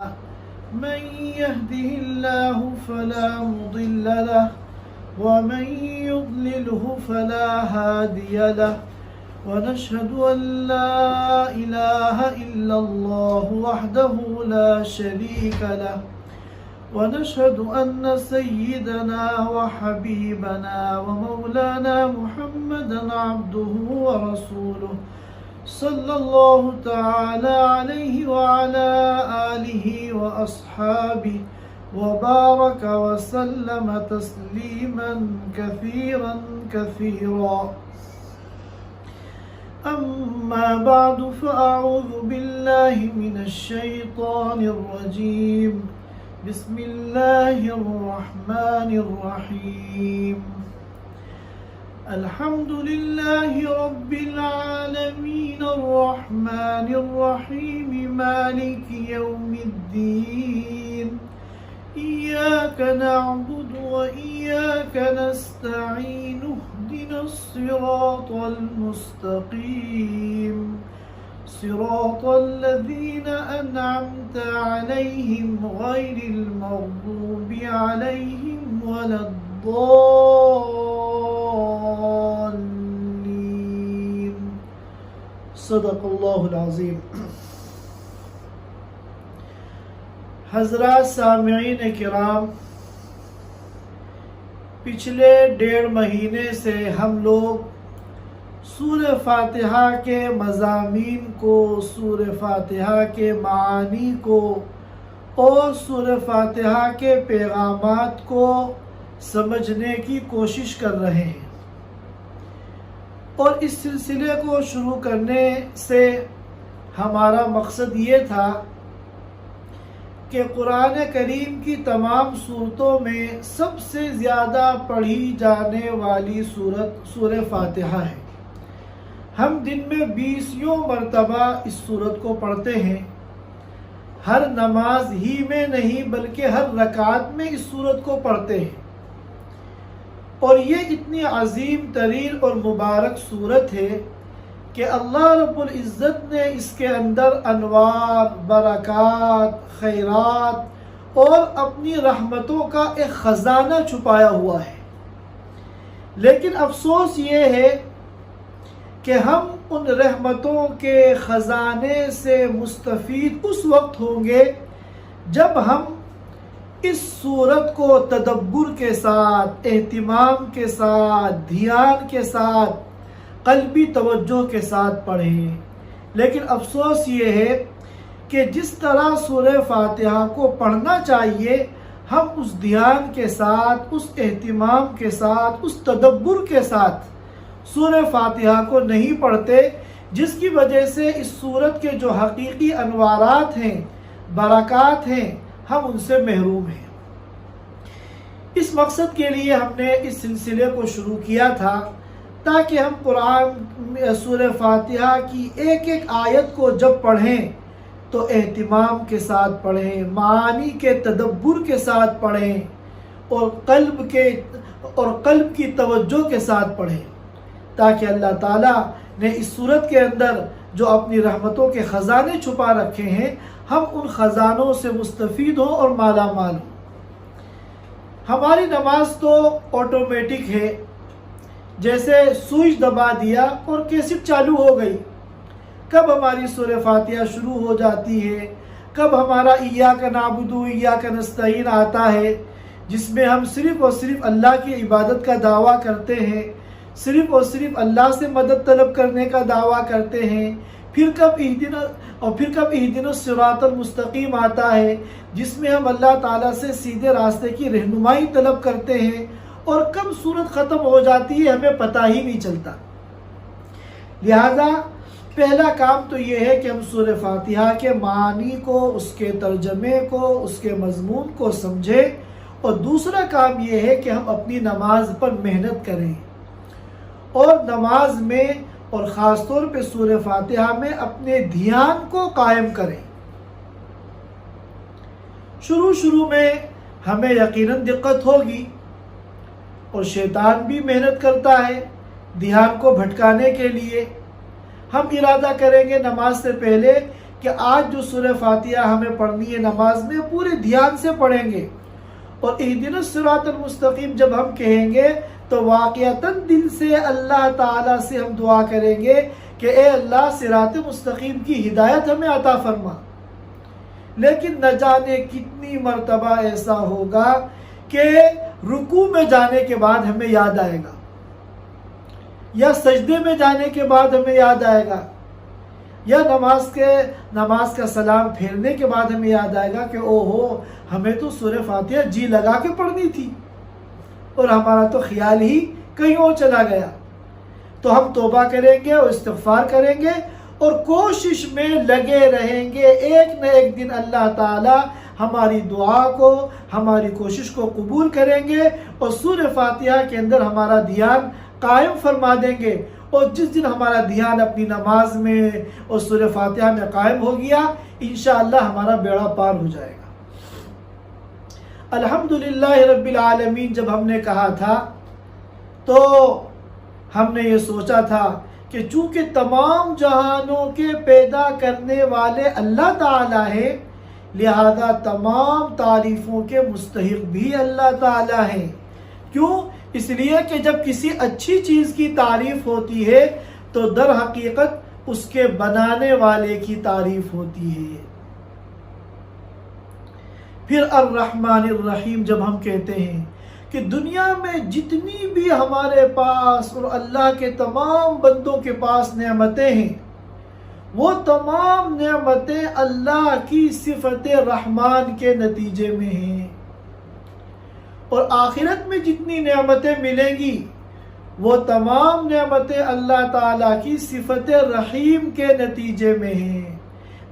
من يهده الله فلا مضل له ومن يضلله فلا هادي له ونشهد أن لا إله إلا الله وحده لا شريك له ونشهد أن سيدنا وحبيبنا ومولانا محمدا عبده ورسوله صلى الله تعالى عليه وعلى آله وأصحابه وبارك وسلم تسليما كثيرا كثيرا. أما بعد فأعوذ بالله من الشيطان الرجيم. بسم الله الرحمن الرحيم. الحمد لله رب العالمين الرحمن الرحيم مالك يوم الدين. إياك نعبد وإياك نستعين. اهدنا الصراط المستقيم صراط الذين أنعمت عليهم غير المغضوب عليهم ولا الضالين. صدق اللہ العظیم. حضرات سامعین کرام، پچھلے 1.5 مہینے سے ہم لوگ سورہ فاتحہ کے مضامین کو، سورہ فاتحہ کے معانی کو اور سورہ فاتحہ کے پیغامات کو سمجھنے کی کوشش کر رہے ہیں، اور اس سلسلے کو شروع کرنے سے ہمارا مقصد یہ تھا کہ قرآن کریم کی تمام صورتوں میں سب سے زیادہ پڑھی جانے والی صورت سورہ فاتحہ ہے. ہم دن میں 20 مرتبہ اس صورت کو پڑھتے ہیں. ہر نماز ہی میں نہیں بلکہ ہر رکعت میں اس صورت کو پڑھتے ہیں، اور یہ اتنی عظیم ترین اور مبارک صورت ہے کہ اللہ رب العزت نے اس کے اندر انوار، برکات، خیرات اور اپنی رحمتوں کا ایک خزانہ چھپایا ہوا ہے. لیکن افسوس یہ ہے کہ ہم ان رحمتوں کے خزانے سے مستفید اس وقت ہوں گے جب ہم اس صورت کو تدبر کے ساتھ، اہتمام کے ساتھ، دھیان کے ساتھ، قلبی توجہ کے ساتھ پڑھیں. لیکن افسوس یہ ہے کہ جس طرح سورہ فاتحہ کو پڑھنا چاہیے ہم اس دھیان کے ساتھ، اس اہتمام کے ساتھ، اس تدبر کے ساتھ سورہ فاتحہ کو نہیں پڑھتے، جس کی وجہ سے اس سورت کے جو حقیقی انوارات ہیں، برکات ہیں، ہم ان سے محروم ہیں. اس مقصد کے لیے ہم نے اس سلسلے کو شروع کیا تھا تاکہ ہم قرآن سورہ فاتحہ کی ایک ایک آیت کو جب پڑھیں تو اہتمام کے ساتھ پڑھیں، معانی کے تدبر کے ساتھ پڑھیں اور قلب کی توجہ کے ساتھ پڑھیں، تاکہ اللہ تعالیٰ نے اس صورت کے اندر جو اپنی رحمتوں کے خزانے چھپا رکھے ہیں ہم ان خزانوں سے مستفید ہوں اور مالا مال ہوں. ہماری نماز تو آٹومیٹک ہے، جیسے سوئچ دبا دیا اور کیسٹ چالو ہو گئی. کب ہماری سورہ فاتحہ شروع ہو جاتی ہے، کب ہمارا ایاک نعبد و ایاک نستعین آتا ہے، جس میں ہم صرف اور صرف اللہ کی عبادت کا دعویٰ کرتے ہیں، صرف اور صرف اللہ سے مدد طلب کرنے کا دعویٰ کرتے ہیں. پھر کب اہدنا الصراط المستقیم آتا ہے، جس میں ہم اللہ تعالیٰ سے سیدھے راستے کی رہنمائی طلب کرتے ہیں، اور کب صورت ختم ہو جاتی ہے ہمیں پتہ ہی نہیں چلتا. لہذا پہلا کام تو یہ ہے کہ ہم سورہ فاتحہ کے معانی کو، اس کے ترجمے کو، اس کے مضمون کو سمجھیں، اور دوسرا کام یہ ہے کہ ہم اپنی نماز پر محنت کریں اور نماز میں اور خاص طور پہ سورہ فاتحہ میں اپنے دھیان کو قائم کریں. شروع میں ہمیں یقیناً دقت ہوگی اور شیطان بھی محنت کرتا ہے دھیان کو بھٹکانے کے لیے. ہم ارادہ کریں گے نماز سے پہلے کہ آج جو سورہ فاتحہ ہمیں پڑھنی ہے نماز میں پورے دھیان سے پڑھیں گے، اور اہدنا الصراط المستقیم جب ہم کہیں گے تو واقعتاً دل سے اللہ تعالیٰ سے ہم دعا کریں گے کہ اے اللہ صراط مستقیم کی ہدایت ہمیں عطا فرما۔ لیکن نہ جانے کتنی مرتبہ ایسا ہوگا کہ رکوع میں جانے کے بعد ہمیں یاد آئے گا، یا سجدے میں جانے کے بعد ہمیں یاد آئے گا، یا نماز کا سلام پھیرنے کے بعد ہمیں یاد آئے گا کہ اوہو ہمیں تو سورہ فاتحہ جی لگا کے پڑھنی تھی اور ہمارا تو خیال ہی کہیں اور چلا گیا۔ تو ہم توبہ کریں گے اور استغفار کریں گے اور کوشش میں لگے رہیں گے، ایک نہ ایک دن اللہ تعالی ہماری دعا کو، ہماری کوشش کو قبول کریں گے اور سورہ فاتحہ کے اندر ہمارا دھیان قائم فرما دیں گے۔ اور جس دن ہمارا دھیان اپنی نماز میں اور سورہ فاتحہ میں قائم ہو گیا، انشاءاللہ ہمارا بیڑا پار ہو جائے گا۔ الحمدللہ رب العالمین جب ہم نے کہا تھا تو ہم نے یہ سوچا تھا کہ چونکہ تمام جہانوں کے پیدا کرنے والے اللہ تعالیٰ ہیں، لہذا تمام تعریفوں کے مستحق بھی اللہ تعالیٰ ہیں۔ کیوں؟ اس لیے کہ جب کسی اچھی چیز کی تعریف ہوتی ہے تو در حقیقت اس کے بنانے والے کی تعریف ہوتی ہے۔ پھر الرحمن الرحیم جب ہم کہتے ہیں کہ دنیا میں جتنی بھی ہمارے پاس اور اللہ کے تمام بندوں کے پاس نعمتیں ہیں، وہ تمام نعمتیں اللہ کی صفت رحمان کے نتیجے میں ہیں، اور آخرت میں جتنی نعمتیں ملیں گی وہ تمام نعمتیں اللہ تعالیٰ کی صفت رحیم کے نتیجے میں ہیں۔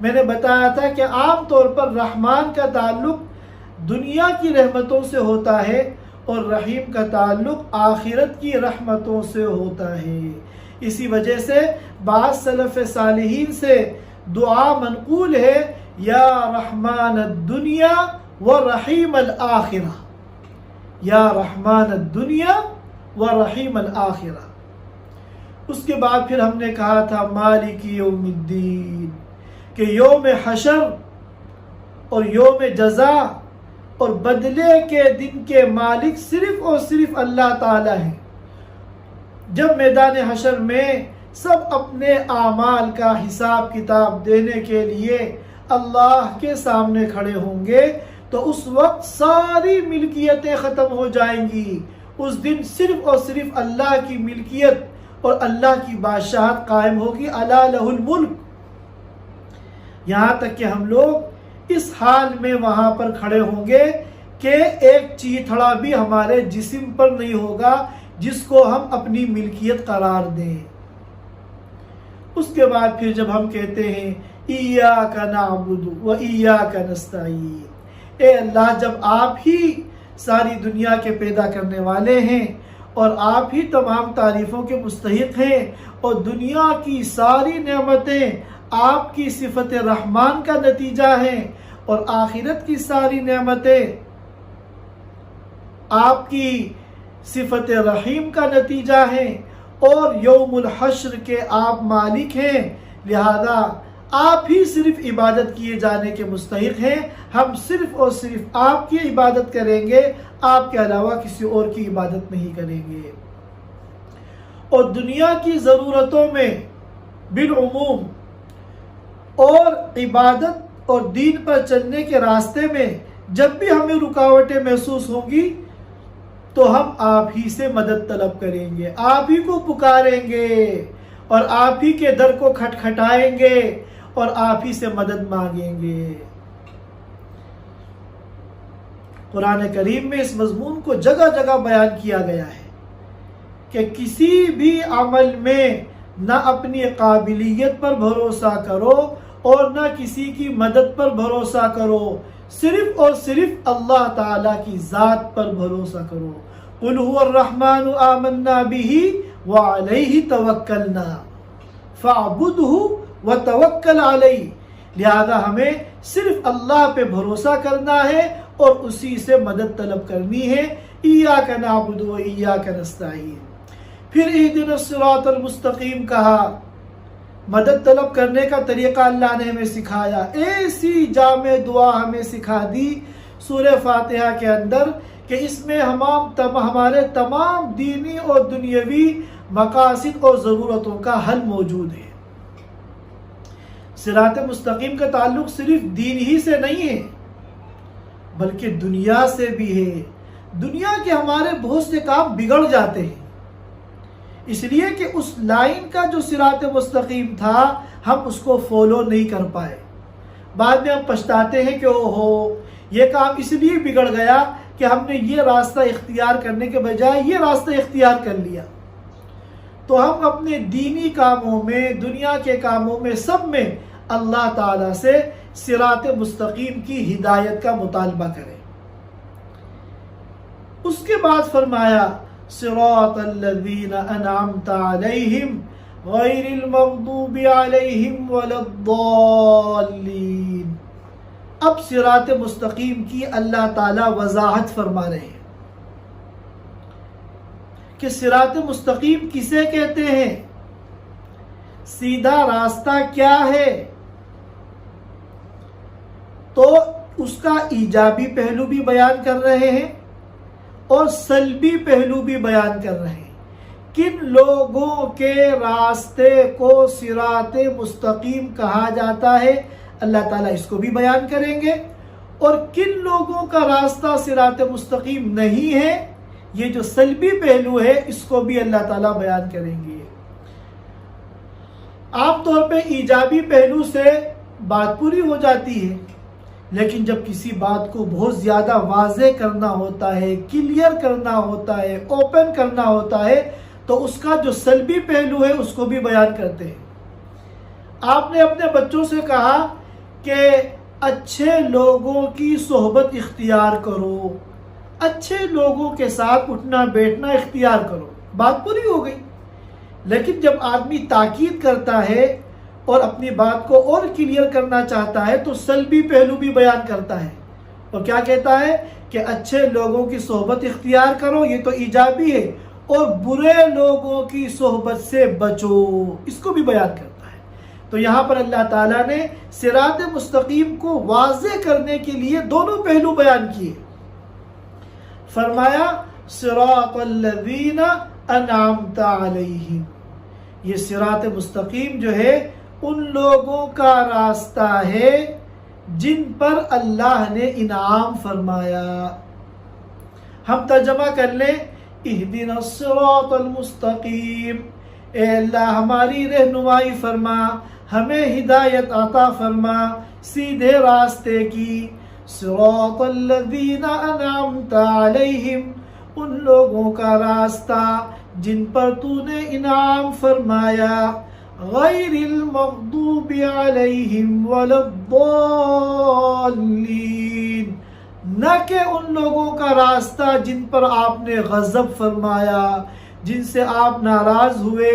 میں نے بتایا تھا کہ عام طور پر رحمان کا تعلق دنیا کی رحمتوں سے ہوتا ہے اور رحیم کا تعلق آخرت کی رحمتوں سے ہوتا ہے۔ اسی وجہ سے بعض سلف صالحین سے دعا منقول ہے، یا رحمان الدنیا و رحیم الآخرہ، یا رحمان الدنیا و رحیم الآخرہ۔ اس کے بعد پھر ہم نے کہا تھا مالک یوم الدین، کہ یوم حشر اور یوم جزا اور بدلے کے دن کے مالک صرف اور صرف اللہ تعالی ہیں۔ جب میدان حشر میں سب اپنے اعمال کا حساب کتاب دینے کے لیے اللہ کے سامنے کھڑے ہوں گے تو اس وقت ساری ملکیتیں ختم ہو جائیں گی۔ اس دن صرف اور صرف اللہ کی ملکیت اور اللہ کی بادشاہت قائم ہوگی، الا لہ الملک۔ یہاں تک کہ ہم لوگ اس حال میں وہاں پر کھڑے ہوں گے کہ ایک چیتھڑا بھی ہمارے جسم پر نہیں ہوگا جس کو ہم اپنی ملکیت قرار دیں۔ اس کے بعد پھر جب ہم کہتے ہیں ایاک نعبد و ایاک نستعین، اے اللہ جب آپ ہی ساری دنیا کے پیدا کرنے والے ہیں اور آپ ہی تمام تعریفوں کے مستحق ہیں اور دنیا کی ساری نعمتیں آپ کی صفت رحمان کا نتیجہ ہیں اور آخرت کی ساری نعمتیں آپ کی صفت رحیم کا نتیجہ ہیں اور یوم الحشر کے آپ مالک ہیں، لہذا آپ ہی صرف عبادت کیے جانے کے مستحق ہیں۔ ہم صرف اور صرف آپ کی عبادت کریں گے، آپ کے علاوہ کسی اور کی عبادت نہیں کریں گے۔ اور دنیا کی ضرورتوں میں بالعموم اور عبادت اور دین پر چلنے کے راستے میں جب بھی ہمیں رکاوٹیں محسوس ہوں گی تو ہم آپ ہی سے مدد طلب کریں گے، آپ ہی کو پکاریں گے اور آپ ہی کے در کو کھٹکھٹائیں گے اور آپ ہی سے مدد مانگیں گے۔ قرآن کریم میں اس مضمون کو جگہ جگہ بیان کیا گیا ہے کہ کسی بھی عمل میں نہ اپنی قابلیت پر بھروسہ کرو اور نہ کسی کی مدد پر بھروسہ کرو، صرف اور صرف اللہ تعالیٰ کی ذات پر بھروسہ کرو۔ قل هو الرحمن آمنا به وعلیہ توکلنا فاعبدہ وتوکل علیہ، لہذا ہمیں صرف اللہ پہ بھروسہ کرنا ہے اور اسی سے مدد طلب کرنی ہے۔ ایاک نعبد و ایاک نستعین۔ پھر اہدنا الصراط المستقیم کہا، مدد طلب کرنے کا طریقہ اللہ نے ہمیں سکھایا، ایسی جامع دعا ہمیں سکھا دی سورہ فاتحہ کے اندر کہ اس میں ہمارے تمام دینی اور دنیاوی مقاصد اور ضرورتوں کا حل موجود ہے۔ صراط مستقیم کا تعلق صرف دین ہی سے نہیں ہے بلکہ دنیا سے بھی ہے۔ دنیا کے ہمارے بہت سے کام بگڑ جاتے ہیں اس لیے کہ اس لائن کا جو صراط مستقیم تھا ہم اس کو فالو نہیں کر پائے۔ بعد میں ہم پچھتاتے ہیں کہ یہ کام اس لیے بگڑ گیا کہ ہم نے یہ راستہ اختیار کرنے کے بجائے یہ راستہ اختیار کر لیا۔ تو ہم اپنے دینی کاموں میں، دنیا کے کاموں میں، سب میں اللہ تعالیٰ سے صراط مستقیم کی ہدایت کا مطالبہ کریں۔ اس کے بعد فرمایا صراط الذین انعمت علیہم غیر المغضوب علیہم ولا الضالین۔ اب صراط مستقیم کی اللہ تعالیٰ وضاحت فرما رہے ہیں کہ صراط مستقیم کسے کہتے ہیں، سیدھا راستہ کیا ہے۔ تو اس کا ایجابی پہلو بھی بیان کر رہے ہیں اور سلبی پہلو بھی بیان کر رہے ہیں۔ کن لوگوں کے راستے کو صراط مستقیم کہا جاتا ہے اللہ تعالیٰ اس کو بھی بیان کریں گے، اور کن لوگوں کا راستہ صراط مستقیم نہیں ہے، یہ جو سلبی پہلو ہے اس کو بھی اللہ تعالیٰ بیان کریں گے۔ عام طور پہ ایجابی پہلو سے بات پوری ہو جاتی ہے، لیکن جب کسی بات کو بہت زیادہ واضح کرنا ہوتا ہے، کلیئر کرنا ہوتا ہے، اوپن کرنا ہوتا ہے، تو اس کا جو سلبی پہلو ہے اس کو بھی بیان کرتے ہیں۔ آپ نے اپنے بچوں سے کہا کہ اچھے لوگوں کی صحبت اختیار کرو، اچھے لوگوں کے ساتھ اٹھنا بیٹھنا اختیار کرو، بات پوری ہو گئی۔ لیکن جب آدمی تاکید کرتا ہے اور اپنی بات کو اور کلیئر کرنا چاہتا ہے تو سلبی پہلو بھی بیان کرتا ہے، اور کیا کہتا ہے کہ اچھے لوگوں کی صحبت اختیار کرو، یہ تو ایجابی ہے، اور برے لوگوں کی صحبت سے بچو، اس کو بھی بیان کرتا ہے۔ تو یہاں پر اللہ تعالیٰ نے صراط مستقیم کو واضح کرنے کے لیے دونوں پہلو بیان کیے۔ فرمایا صراط الذین انعمت علیہم، یہ صراط مستقیم جو ہے ان لوگوں کا راستہ ہے جن پر اللہ نے انعام فرمایا۔ ہم ترجمہ کر لیں، اہدنا الصراط المستقیم، اے اللہ ہماری رہنمائی فرما، ہمیں ہدایت عطا فرما سیدھے راستے کی۔ صراط الذین انعمت علیہم، ان لوگوں کا راستہ جن پر تو نے انعام فرمایا، غیر المغضوب علیہم ولا الضالین، نہ کہ ان لوگوں کا راستہ جن پر آپ نے غضب فرمایا، جن سے آپ ناراض ہوئے،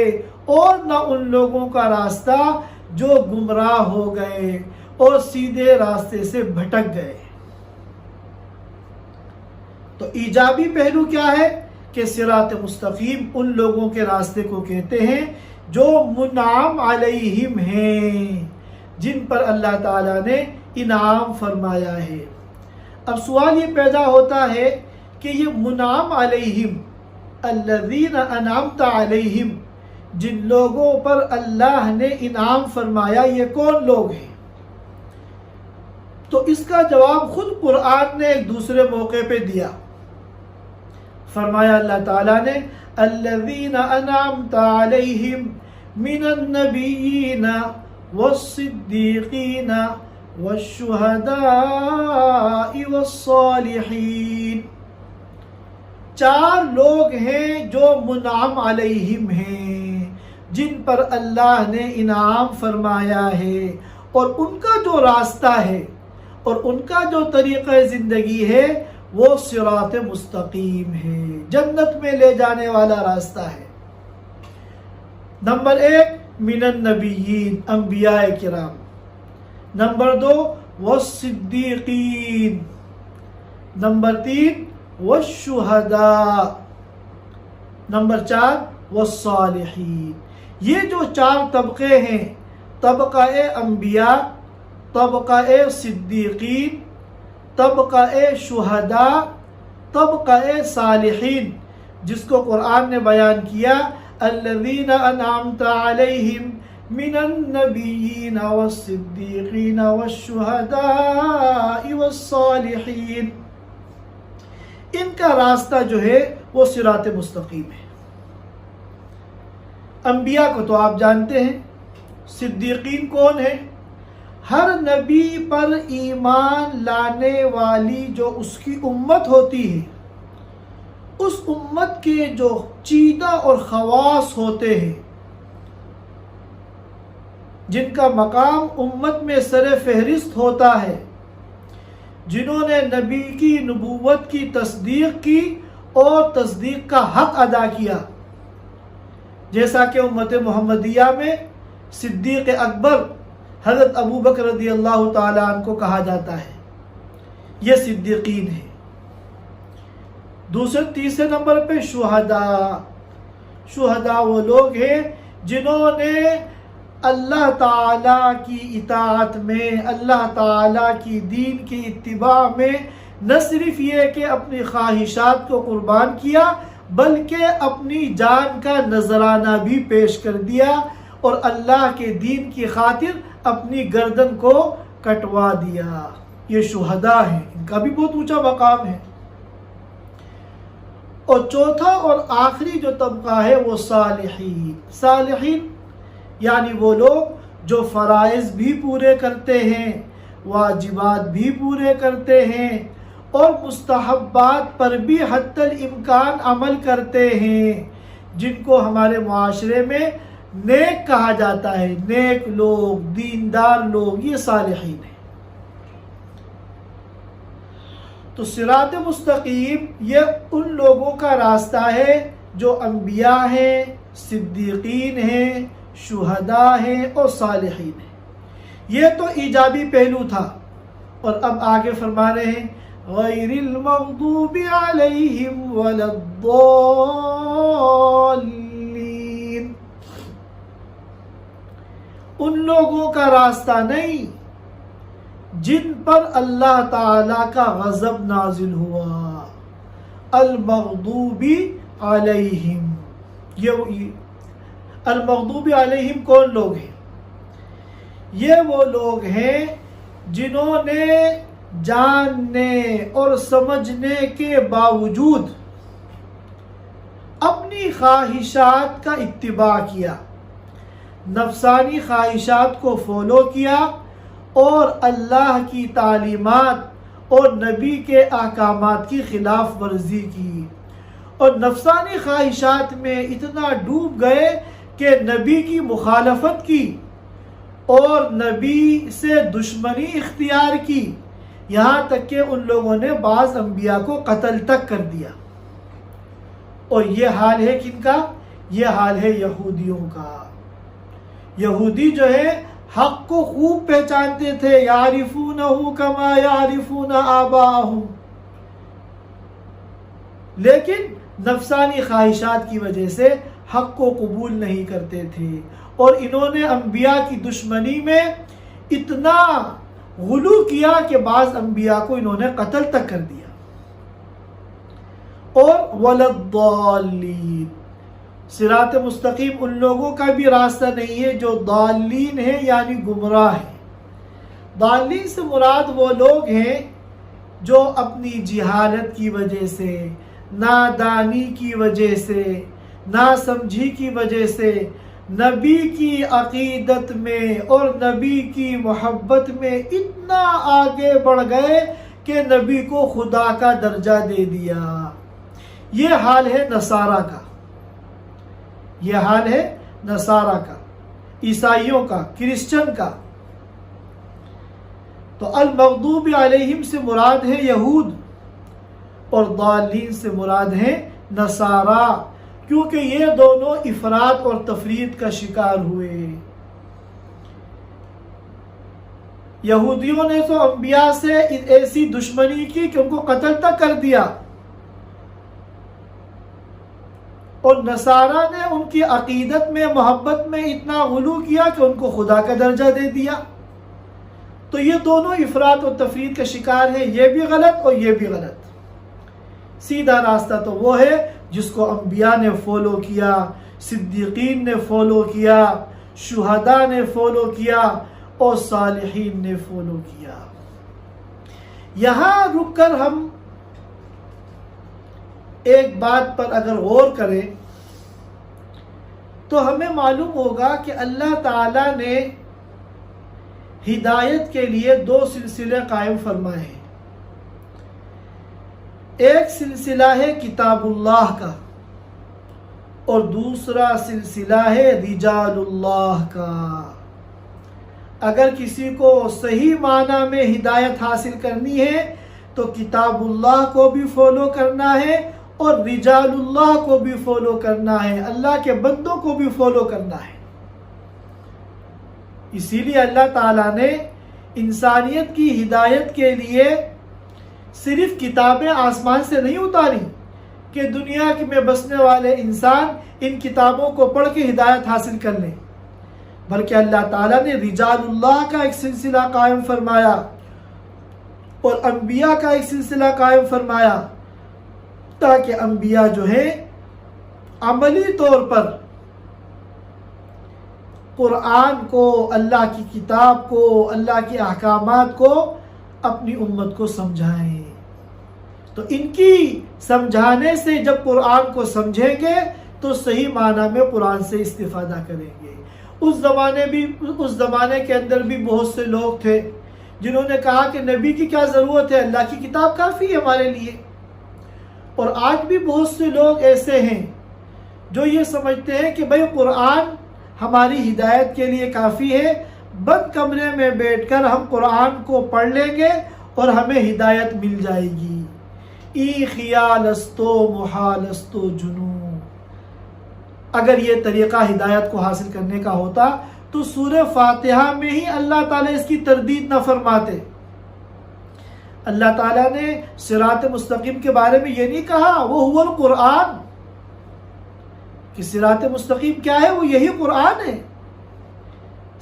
اور نہ ان لوگوں کا راستہ جو گمراہ ہو گئے اور سیدھے راستے سے بھٹک گئے۔ تو ایجابی پہلو کیا ہے کہ صراط مستقیم ان لوگوں کے راستے کو کہتے ہیں جو منعم علیہم ہیں، جن پر اللہ تعالیٰ نے انعام فرمایا ہے۔ اب سوال یہ پیدا ہوتا ہے کہ یہ منعم علیہم، الذین انعمت علیہم، جن لوگوں پر اللہ نے انعام فرمایا، یہ کون لوگ ہیں؟ تو اس کا جواب خود قرآن نے ایک دوسرے موقع پہ دیا۔ فرمایا اللہ تعالیٰ نے الذین انعمت علیہم من النبیین والصدیقین والشہداء والصالحین، چار لوگ ہیں جو منعم علیہم ہیں، جن پر اللہ نے انعام فرمایا ہے، اور ان کا جو راستہ ہے اور ان کا جو طریقہ زندگی ہے وہ صراط مستقیم ہے، جنت میں لے جانے والا راستہ ہے۔ نمبر 1 من النبیین، انبیاء کرام۔ نمبر 2 والصدیقین۔ نمبر 3 والشہداء۔ نمبر 4 والصالحین۔ یہ جو چار طبقے ہیں طبقہ انبیاء، طبقہ صدیقین، طبقہ شہداء، طبقہ صالحین، جس کو قرآن نے بیان کیا الذین انعمت علیہم من النبیین والصدیقین والشہداء والصالحین۔ ان کا راستہ جو ہے وہ صراط مستقیم ہے۔ انبیاء کو تو آپ جانتے ہیں، صدیقین کون ہیں؟ ہر نبی پر ایمان لانے والی جو اس کی امت ہوتی ہے، اس امت کے جو چیدہ اور خواص ہوتے ہیں، جن کا مقام امت میں سر فہرست ہوتا ہے، جنہوں نے نبی کی نبوت کی تصدیق کی اور تصدیق کا حق ادا کیا، جیسا کہ امت محمدیہ میں صدیق اکبر حضرت ابو بکر رضی اللہ تعالیٰ عنہ کو کہا جاتا ہے، یہ صدیقین ہیں۔ تیسرے نمبر پہ شہداء۔ شہداء وہ لوگ ہیں جنہوں نے اللہ تعالیٰ کی اطاعت میں، اللہ تعالیٰ کی دین کی اتباع میں نہ صرف یہ کہ اپنی خواہشات کو قربان کیا، بلکہ اپنی جان کا نذرانہ بھی پیش کر دیا اور اللہ کے دین کی خاطر اپنی گردن کو کٹوا دیا۔ یہ شہداء ہیں، ان کا بھی بہت اونچا مقام ہے۔ اور چوتھا اور آخری جو طبقہ ہے وہ صالحین۔ صالحین یعنی وہ لوگ جو فرائض بھی پورے کرتے ہیں، واجبات بھی پورے کرتے ہیں، اور مستحبات پر بھی حتی الامکان عمل کرتے ہیں، جن کو ہمارے معاشرے میں نیک کہا جاتا ہے۔ نیک لوگ، دیندار لوگ، یہ صالحین ہیں۔ تو صراط مستقیم یہ ان لوگوں کا راستہ ہے جو انبیاء ہیں، صدیقین ہیں، شہداء ہیں اور صالحین ہیں۔ یہ تو ایجابی پہلو تھا، اور اب آگے فرما رہے ہیں غیر المغضوب علیہم ولا الضالین۔ ان لوگوں کا راستہ نہیں جن پر اللہ تعالیٰ کا غضب نازل ہوا۔ المغضوب علیہم، المغضوب علیہم کون لوگ ہیں؟ یہ وہ لوگ ہیں جنہوں نے جاننے اور سمجھنے کے باوجود اپنی خواہشات کا اتباع کیا، نفسانی خواہشات کو فالو کیا، اور اللہ کی تعلیمات اور نبی کے احکامات کی خلاف ورزی کی، اور نفسانی خواہشات میں اتنا ڈوب گئے کہ نبی کی مخالفت کی اور نبی سے دشمنی اختیار کی، یہاں تک کہ ان لوگوں نے بعض انبیاء کو قتل تک کر دیا۔ اور یہ حال ہے کن کا؟ یہ حال ہے یہودیوں کا۔ یہودی جو ہے حق کو خوب پہچانتے تھے، یعرفونہ کما یعرفون آباءہم، لیکن نفسانی خواہشات کی وجہ سے حق کو قبول نہیں کرتے تھے، اور انہوں نے انبیاء کی دشمنی میں اتنا غلو کیا کہ بعض انبیاء کو انہوں نے قتل تک کر دیا۔ اور وللضالین، صراط مستقیم ان لوگوں کا بھی راستہ نہیں ہے جو ضالین ہیں، یعنی گمراہ ہیں۔ ضالین سے مراد وہ لوگ ہیں جو اپنی جہالت کی وجہ سے، نادانی کی وجہ سے، ناسمجھی کی وجہ سے نبی کی عقیدت میں اور نبی کی محبت میں اتنا آگے بڑھ گئے کہ نبی کو خدا کا درجہ دے دیا۔ یہ حال ہے نصارہ کا، یہ حال ہے نصارہ کا، عیسائیوں کا، کرسچن کا۔ تو المغضوب علیہم سے مراد ہے یہود، اور ضالین سے مراد ہے نصارہ، کیونکہ یہ دونوں افراط اور تفریط کا شکار ہوئے۔ یہودیوں نے تو انبیاء سے ایسی دشمنی کی کہ ان کو قتل تک کر دیا، اور نصارہ نے ان کی عقیدت میں محبت میں اتنا غلو کیا کہ ان کو خدا کا درجہ دے دیا. تو یہ دونوں افراط و تفرید کا شکار ہیں. یہ بھی غلط اور یہ بھی غلط. سیدھا راستہ تو وہ ہے جس کو انبیاء نے فالو کیا، صدیقین نے فالو کیا، شہداء نے فالو کیا اور صالحین نے فالو کیا. یہاں رک کر ہم ایک بات پر اگر غور کریں تو ہمیں معلوم ہوگا کہ اللہ تعالیٰ نے ہدایت کے لیے 2 سلسلے قائم فرمائے ہیں. ایک سلسلہ ہے کتاب اللہ کا اور دوسرا سلسلہ ہے رجال اللہ کا. اگر کسی کو صحیح معنی میں ہدایت حاصل کرنی ہے تو کتاب اللہ کو بھی فالو کرنا ہے اور رجال اللہ کو بھی فالو کرنا ہے، اللہ کے بندوں کو بھی فالو کرنا ہے. اسی لیے اللہ تعالیٰ نے انسانیت کی ہدایت کے لیے صرف کتابیں آسمان سے نہیں اتاری کہ دنیا میں بسنے والے انسان ان کتابوں کو پڑھ کے ہدایت حاصل کر لیں، بلکہ اللہ تعالیٰ نے رجال اللہ کا ایک سلسلہ قائم فرمایا اور انبیاء کا ایک سلسلہ قائم فرمایا تاکہ انبیاء جو ہیں عملی طور پر قرآن کو، اللہ کی کتاب کو، اللہ کے احکامات کو اپنی امت کو سمجھائیں. تو ان کی سمجھانے سے جب قرآن کو سمجھیں گے تو صحیح معنی میں قرآن سے استفادہ کریں گے. اس زمانے کے اندر بھی بہت سے لوگ تھے جنہوں نے کہا کہ نبی کی کیا ضرورت ہے، اللہ کی کتاب کافی ہے ہمارے لیے. اور آج بھی بہت سے لوگ ایسے ہیں جو یہ سمجھتے ہیں کہ بھئی قرآن ہماری ہدایت کے لیے کافی ہے، بند کمرے میں بیٹھ کر ہم قرآن کو پڑھ لیں گے اور ہمیں ہدایت مل جائے گی. ای خیال استو محال استو جنون. اگر یہ طریقہ ہدایت کو حاصل کرنے کا ہوتا تو سورہ فاتحہ میں ہی اللہ تعالیٰ اس کی تردید نہ فرماتے. اللہ تعالیٰ نے صراط مستقیم کے بارے میں یہ نہیں کہا وہ هو القرآن، کہ صراط مستقیم کیا ہے، وہ یہی قرآن ہے.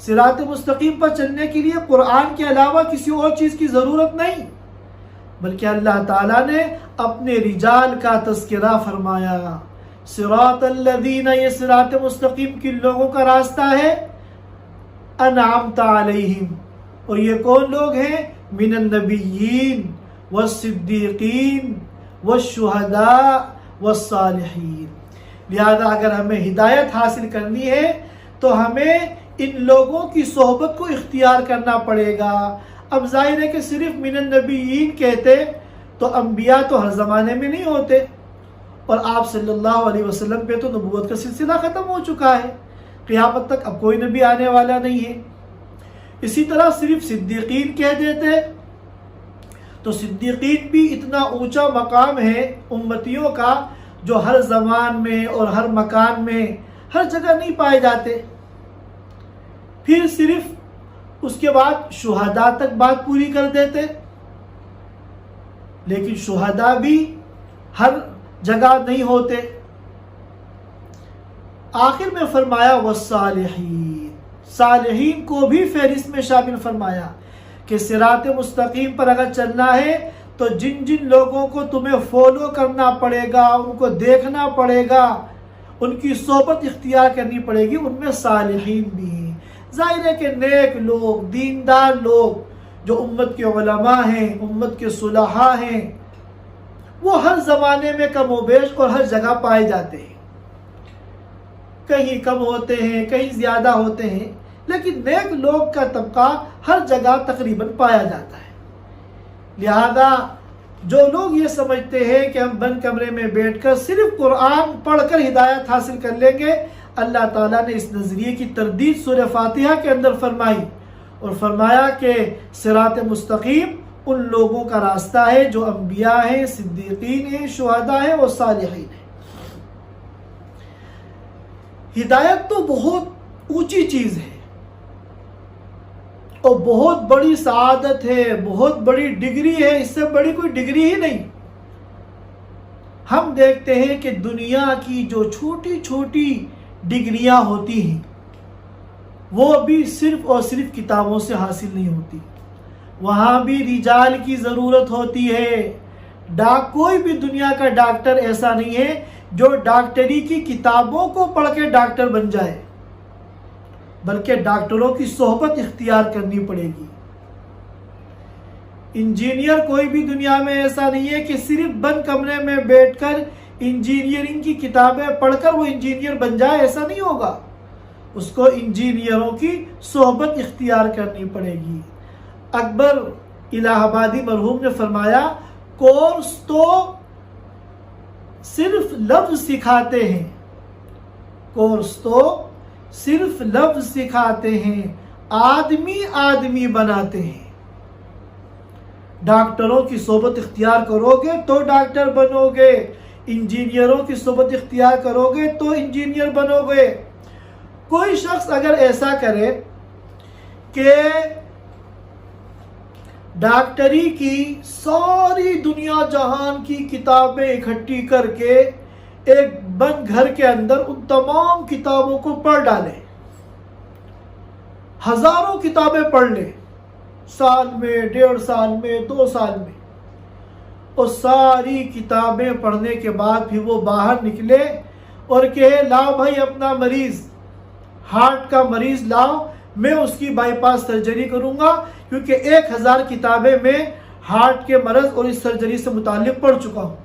صراط مستقیم پر چلنے کے لیے قرآن کے علاوہ کسی اور چیز کی ضرورت نہیں، بلکہ اللہ تعالیٰ نے اپنے رجال کا تذکرہ فرمایا. صراط الذین، یہ صراط مستقیم کن لوگوں کا راستہ ہے، انعمت علیہم، اور یہ کون لوگ ہیں، من النبیین والصدیقین والشہداء والصالحین. لہذا اگر ہمیں ہدایت حاصل کرنی ہے تو ہمیں ان لوگوں کی صحبت کو اختیار کرنا پڑے گا. اب ظاہر ہے کہ صرف من النبیین کہتے تو انبیاء تو ہر زمانے میں نہیں ہوتے، اور آپ صلی اللہ علیہ وسلم پہ تو نبوت کا سلسلہ ختم ہو چکا ہے، قیامت تک اب کوئی نبی آنے والا نہیں ہے. اسی طرح صرف صدیقین کہہ دیتے تو صدیقین بھی اتنا اونچا مقام ہے امتیوں کا جو ہر زمان میں اور ہر مکان میں ہر جگہ نہیں پائے جاتے. پھر صرف اس کے بعد شہداء تک بات پوری کر دیتے، لیکن شہداء بھی ہر جگہ نہیں ہوتے. آخر میں فرمایا والصالحین، صالحین کو بھی فہرست میں شامل فرمایا کہ صراط مستقیم پر اگر چلنا ہے تو جن جن لوگوں کو تمہیں فالو کرنا پڑے گا، ان کو دیکھنا پڑے گا، ان کی صحبت اختیار کرنی پڑے گی، ان میں صالحین بھی ہیں. ظاہر ہے کہ نیک لوگ، دیندار لوگ جو امت کے علماء ہیں، امت کے صلحاء ہیں، وہ ہر زمانے میں کم و بیش اور ہر جگہ پائے جاتے ہیں. کہیں کم ہوتے ہیں، کہیں زیادہ ہوتے ہیں، لیکن نیک لوگ کا طبقہ ہر جگہ تقریباً پایا جاتا ہے. لہذا جو لوگ یہ سمجھتے ہیں کہ ہم بند کمرے میں بیٹھ کر صرف قرآن پڑھ کر ہدایت حاصل کر لیں گے، اللہ تعالیٰ نے اس نظریے کی تردید سورہ فاتحہ کے اندر فرمائی اور فرمایا کہ صراط مستقیم ان لوگوں کا راستہ ہے جو انبیاء ہیں، صدیقین ہیں، شہداء ہیں اور صالحین ہیں. ہدایت تو بہت اونچی چیز ہے اور بہت بڑی سعادت ہے، بہت بڑی ڈگری ہے، اس سے بڑی کوئی ڈگری ہی نہیں. ہم دیکھتے ہیں کہ دنیا کی جو چھوٹی چھوٹی ڈگریاں ہوتی ہیں وہ بھی صرف اور صرف کتابوں سے حاصل نہیں ہوتی، وہاں بھی رجال کی ضرورت ہوتی ہے۔ کوئی بھی دنیا کا ڈاکٹر ایسا نہیں ہے جو ڈاکٹری کی کتابوں کو پڑھ کے ڈاکٹر بن جائے، بلکہ ڈاکٹروں کی صحبت اختیار کرنی پڑے گی۔ انجینئر کوئی بھی دنیا میں ایسا نہیں ہے کہ صرف بند کمرے میں بیٹھ کر انجینئرنگ کی کتابیں پڑھ کر وہ انجینئر بن جائے، ایسا نہیں ہوگا، اس کو انجینئروں کی صحبت اختیار کرنی پڑے گی۔ اکبر الہ آبادی مرحوم نے فرمایا، کورس تو صرف لفظ سکھاتے ہیں، کورس تو صرف لفظ سکھاتے ہیں، آدمی آدمی بناتے ہیں۔ ڈاکٹروں کی صحبت اختیار کرو گے تو ڈاکٹر بنو گے، انجینئروں کی صحبت اختیار کرو گے تو انجینئر بنو گے۔ کوئی شخص اگر ایسا کرے کہ ڈاکٹری کی ساری دنیا جہان کی کتابیں اکٹھی کر کے ایک بند گھر کے اندر ان تمام کتابوں کو پڑھ ڈالے، ہزاروں کتابیں پڑھ لے، سال میں، 1.5 سال میں، 2 سال میں، اور ساری کتابیں پڑھنے کے بعد پھر وہ باہر نکلے اور کہے، لاؤ بھائی اپنا مریض، ہارٹ کا مریض لاؤ، میں اس کی بائی پاس سرجری کروں گا، کیونکہ 1000 کتابیں میں ہارٹ کے مرض اور اس سرجری سے متعلق پڑھ چکا ہوں۔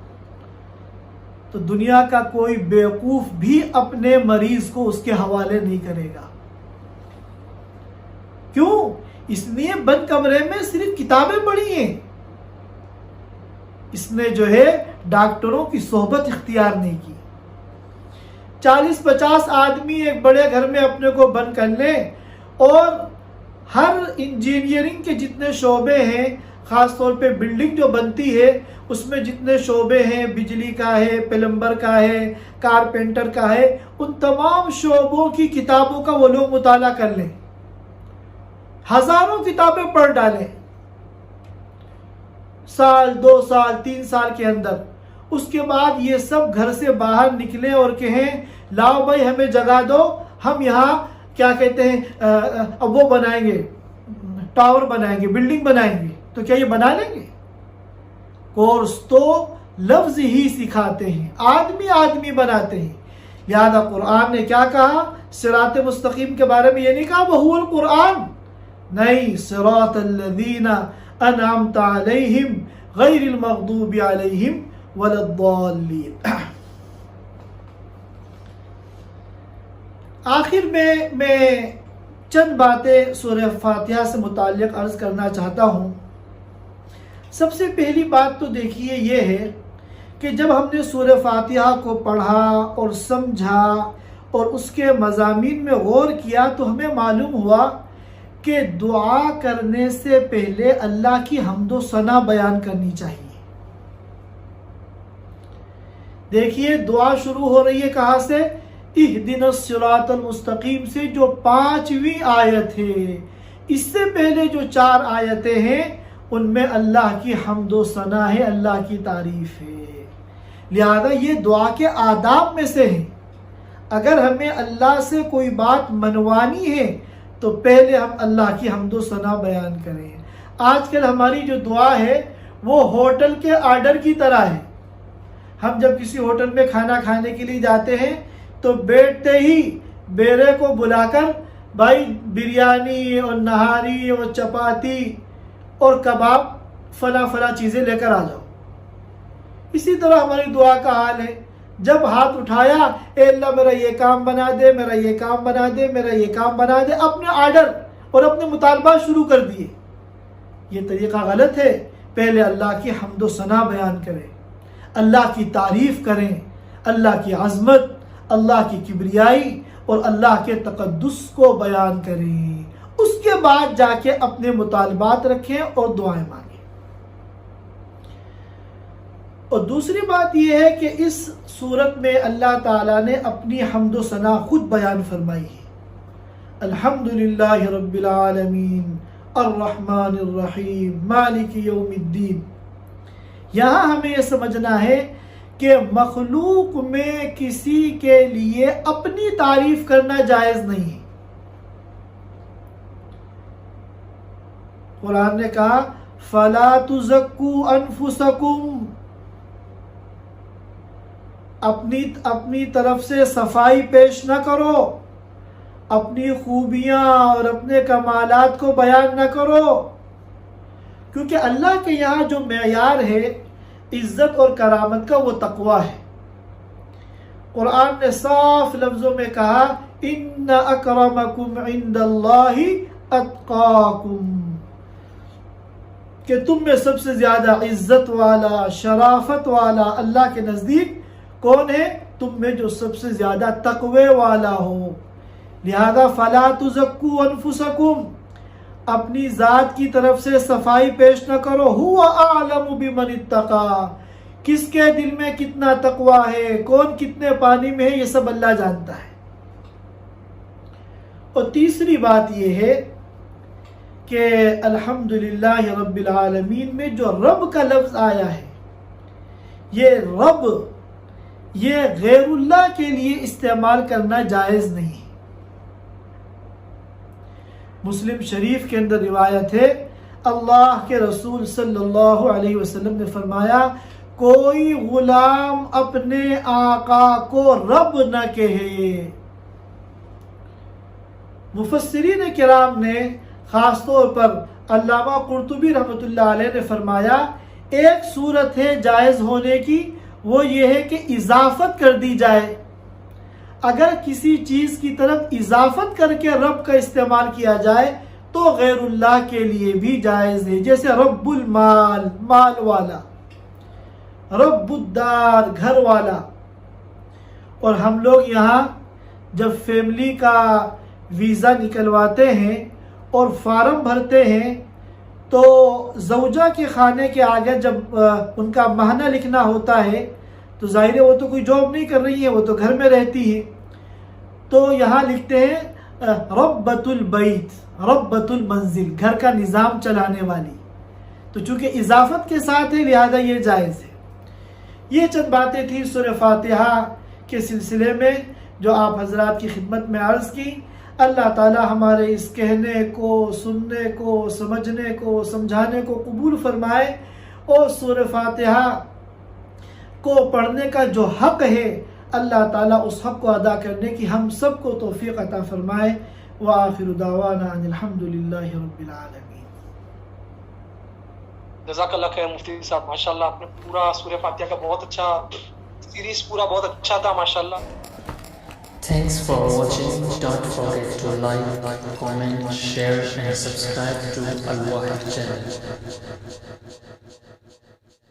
تو دنیا کا کوئی بیوقوف بھی اپنے مریض کو اس کے حوالے نہیں کرے گا۔ کیوں؟ اس لیے بند کمرے میں صرف کتابیں پڑھی ہیں، اس نے جو ہے ڈاکٹروں کی صحبت اختیار نہیں کی۔ 40-50 آدمی ایک بڑے گھر میں اپنے کو بند کر لیں اور ہر انجینئرنگ کے جتنے شعبے ہیں، خاص طور پہ بلڈنگ جو بنتی ہے اس میں جتنے شعبے ہیں، بجلی کا ہے، پلمبر کا ہے، کارپینٹر کا ہے، ان تمام شعبوں کی کتابوں کا وہ لوگ مطالعہ کر لیں، ہزاروں کتابیں پڑھ ڈالیں، سال، 2 سال، 3 سال کے اندر۔ اس کے بعد یہ سب گھر سے باہر نکلے اور کہیں، لاؤ بھائی ہمیں جگہ دو، ہم یہاں کیا کہتے ہیں اب وہ بنائیں گے، ٹاور بنائیں گے، بلڈنگ بنائیں گے۔ تو کیا یہ بنا لیں گے؟ کورس تو لفظ ہی سکھاتے ہیں، آدمی آدمی بناتے ہیں۔ لہذا قرآن نے کیا کہا؟ صراط مستقیم کے بارے میں یہ نہیں کہا وہو القرآن، نہیں، صراط الذین انعمت علیہم غیر المغضوب علیہم ولا الضالین۔ آخر میں چند باتیں سورہ فاتحہ سے متعلق عرض کرنا چاہتا ہوں۔ سب سے پہلی بات تو دیکھیے یہ ہے کہ جب ہم نے سورہ فاتحہ کو پڑھا اور سمجھا اور اس کے مضامین میں غور کیا تو ہمیں معلوم ہوا کہ دعا کرنے سے پہلے اللہ کی حمد و ثنا بیان کرنی چاہیے۔ دیکھیے دعا شروع ہو رہی ہے کہاں سے؟ اہدنا الصراط المستقیم سے، جو 5ویں آیت ہے۔ اس سے پہلے جو 4 آیتیں ہیں ان میں اللہ کی حمد و ثنا ہے، اللہ کی تعریف ہے۔ لہذا یہ دعا کے آداب میں سے ہے۔ اگر ہمیں اللہ سے کوئی بات منوانی ہے تو پہلے ہم اللہ کی حمد و ثنا بیان کریں۔ آج کل ہماری جو دعا ہے وہ ہوٹل کے آرڈر کی طرح ہے۔ ہم جب کسی ہوٹل میں کھانا کھانے کے لیے جاتے ہیں تو بیٹھتے ہی بیرے کو بلا کر، بھائی بریانی اور نہاری اور چپاتی اور کباب فلاں فلاں چیزیں لے کر آ جاؤ۔ اسی طرح ہماری دعا کا حال ہے۔ جب ہاتھ اٹھایا، اے اللہ میرا یہ کام بنا دے، میرا یہ کام بنا دے، میرا یہ کام بنا دے، اپنے آرڈر اور اپنے مطالبات شروع کر دیے۔ یہ طریقہ غلط ہے۔ پہلے اللہ کی حمد و ثنا بیان کریں، اللہ کی تعریف کریں، اللہ کی عظمت، اللہ کی کبریائی اور اللہ کے تقدس کو بیان کریں۔ اس کے بعد جا کے اپنے مطالبات رکھیں اور دعائیں مانگیں۔ اور دوسری بات یہ ہے کہ اس صورت میں اللہ تعالیٰ نے اپنی حمد و ثنا خود بیان فرمائی ہے۔ الحمدللہ رب العالمین الرحمن الرحیم مالک یوم الدین۔ یہاں ہمیں یہ سمجھنا ہے کہ مخلوق میں کسی کے لیے اپنی تعریف کرنا جائز نہیں ہے۔ قرآن نے کہا فَلَا تُزَكُّوا أَنفُسَكُمْ، اپنی طرف سے صفائی پیش نہ کرو، اپنی خوبیاں اور اپنے کمالات کو بیان نہ کرو، کیونکہ اللہ کے یہاں جو معیار ہے عزت اور کرامت کا وہ تقوی ہے۔ قرآن نے صاف لفظوں میں کہا ان اکرمکم عند اللہ اتقاکم، کہ تم میں سب سے زیادہ عزت والا، شرافت والا اللہ کے نزدیک کون ہے؟ تم میں جو سب سے زیادہ تقوی والا ہو۔ لہذا فلا تزکوا انفسکم، اپنی ذات کی طرف سے صفائی پیش نہ کرو۔ هو اعلم بمن اتقى، کس کے دل میں کتنا تقوی ہے، کون کتنے پانی میں ہے، یہ سب اللہ جانتا ہے۔ اور تیسری بات یہ ہے کہ الحمدللہ رب العالمین میں جو رب کا لفظ آیا ہے، یہ رب یہ غیر اللہ کے لیے استعمال کرنا جائز نہیں۔ مسلم شریف کے اندر روایت ہے، اللہ کے رسول صلی اللہ علیہ وسلم نے فرمایا کوئی غلام اپنے آقا کو رب نہ کہے۔ مفسرین کرام نے خاص طور پر علامہ قرطبی رحمۃ اللہ علیہ نے فرمایا ایک صورت ہے جائز ہونے کی، وہ یہ ہے کہ اضافت کر دی جائے۔ اگر کسی چیز کی طرف اضافت کر کے رب کا استعمال کیا جائے تو غیر اللہ کے لیے بھی جائز ہے، جیسے رب المال، مال والا، رب الدار، گھر والا۔ اور ہم لوگ یہاں جب فیملی کا ویزا نکلواتے ہیں اور فارم بھرتے ہیں تو زوجہ کے خانے کے آگے جب ان کا مہینہ لکھنا ہوتا ہے تو ظاہر ہے وہ تو کوئی جاب نہیں کر رہی ہے، وہ تو گھر میں رہتی ہے، تو یہاں لکھتے ہیں ربۃ البیت، ربۃ المنزل، گھر کا نظام چلانے والی۔ تو چونکہ اضافت کے ساتھ ہے لہذا یہ جائز ہے۔ یہ چند باتیں تھیں سورہ فاتحہ کے سلسلے میں جو آپ حضرات کی خدمت میں عرض کی۔ اللہ تعالی ہمارے اس کہنے کو، سننے کو، سمجھنے کو، سمجھانے کو قبول فرمائے، اور سورہ فاتحہ کو پڑھنے کا جو حق ہے اللہ تعالیٰ اس حق کو ادا کرنے کی ہم سب کو توفیق عطا فرمائے۔ وآخر دعوانا ان الحمدللہ رب العالمین۔ جزاک اللہ خیر مفتی صاحب، ماشاءاللہ آپ نے پورا سورہ فاتحہ کا بہت اچھا سیریز پورا بہت اچھا تھا ماشاءاللہ۔ Thanks for watching. Don't forget to like, comment, share and subscribe to Al Wahid channel.